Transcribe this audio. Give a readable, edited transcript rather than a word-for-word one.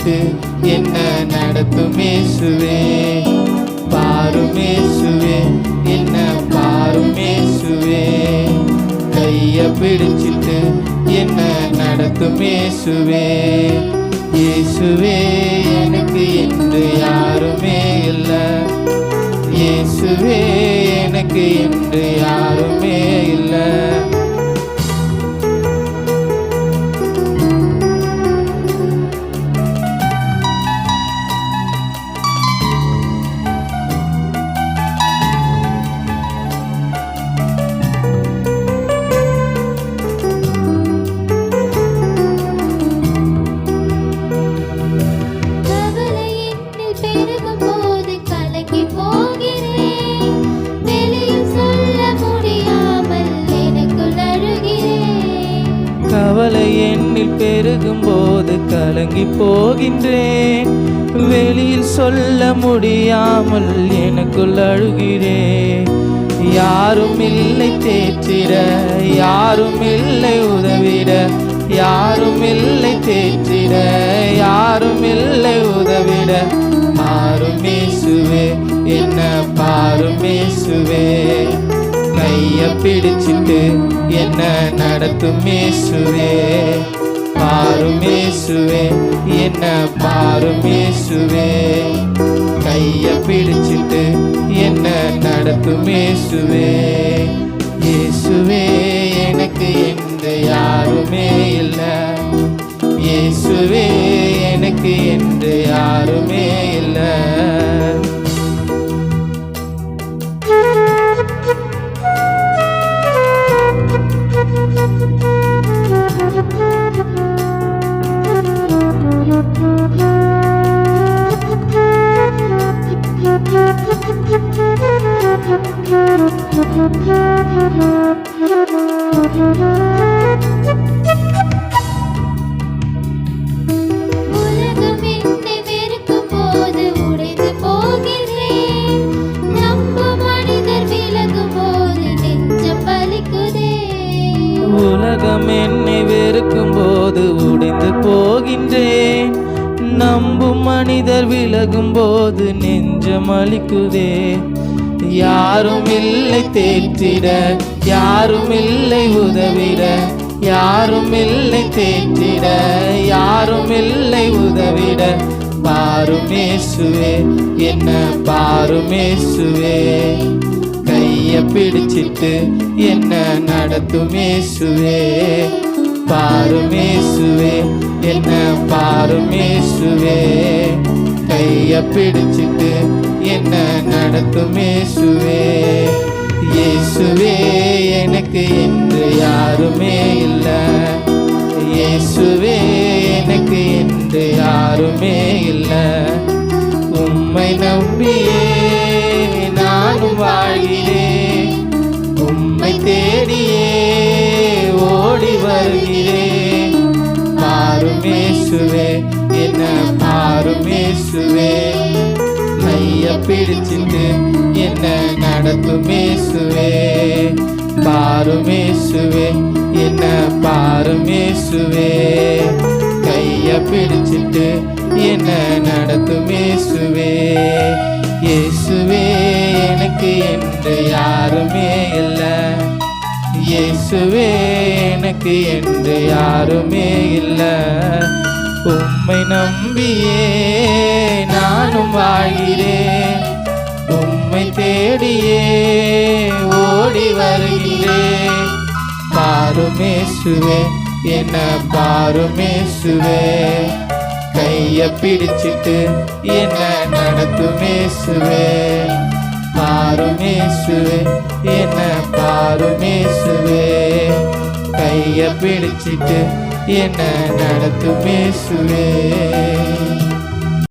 பிடிச்சிட்டு என்ன நடத்தும் இயேசுவே. பாரும் இயேசுவே, என்ன பாரும் இயேசுவே. கைய பிடிச்சிட்டு என்ன நடத்தும் இயேசுவே. இயேசுவே எனக்கு என்று யாருமே இல்லை. இயேசுவே எனக்கு என்று யாருமே இல்லை. கவலை என்னில் பெருகும் போது கலங்கி போகிறேன். வெளியில் சொல்ல முடியாமல் எனக்குள் அழுகிறேன். யாரும் இல்லை தேற்றிட, யாரும் இல்லை உதவிட. யாரும் இல்லை தேற்றிட, யாரும் இல்லை உதவிட. பாரும் இயேசுவே, என்ன பாரும் இயேசுவே. கைய பிடிச்சிட்டு என்ன நடத்தும் இயேசுவே. பாரும் இயேசுவே, என்ன பாரும் இயேசுவே. கைய பிடிச்சிட்டு என்ன நடத்தும் இயேசுவே. இயேசுவே எனக்கு என்று யாருமே இல்லை. இயேசுவே எனக்கு என்று யாருமே இல்லை. உலகம் என்னை வெறுக்கும் போது உடைந்து போகிறேன். நம்பும் மனிதர் விலகும் போது நெஞ்சம் வலிக்குதே. உலகம் என்னை வெறுக்கும் போது உடைந்து போகின்றேன். நம்பும் மனிதர் விலகும் போது நெஞ்சம் அளிக்குதே. யாரும் இல்லை தேற்றிட, யாரும் இல்லை உதவிட. யாரும் இல்லை தேற்றிட, யாரும் இல்லை உதவிட. பாரும் இயேசுவே, என்ன பாரும் இயேசுவே. கைய பிடிச்சிட்டு என்ன நடத்தும் இயேசுவே. பாரும் இயேசுவே, என்ன பாரும் இயேசுவே. கைய பிடிச்சிட்டு என்ன நடத்தும் இயேசுவே. இயேசுவே எனக்கு என்று யாருமே இல்லை. இயேசுவே எனக்கு என்று யாருமே இல்லை. உம்மை நம்பியே நானும் வாழ்கிறேன். உம்மை தேடியே ஓடி வருகிறேன். பாரும் இயேசுவே, என்ன பாரும் இயேசுவே. கைய பிடிச்சிட்டு என்ன நடத்தும் இயேசுவே. பாரும் இயேசுவே, என்ன பாரும் இயேசுவே. கைய பிடிச்சிட்டு என்ன நடத்தும் இயேசுவே. இயேசுவே எனக்கு என்று யாருமே இல்லை. இயேசுவே எனக்கு என்று யாருமே இல்லை. உம்மை நம்பியே நானும் வாழ்கிறேன். உம்மை தேடியே ஓடி வருகிறேன். பாரும் இயேசுவே, என்ன பாரும் இயேசுவே. கைய பிடிச்சிட்டு என்ன நடத்தும் இயேசுவே. பாரும் இயேசுவே, என்ன பாரும் இயேசுவே. கைய பிடிச்சிட்டு என்ன நடத்தும் இயேசுவே.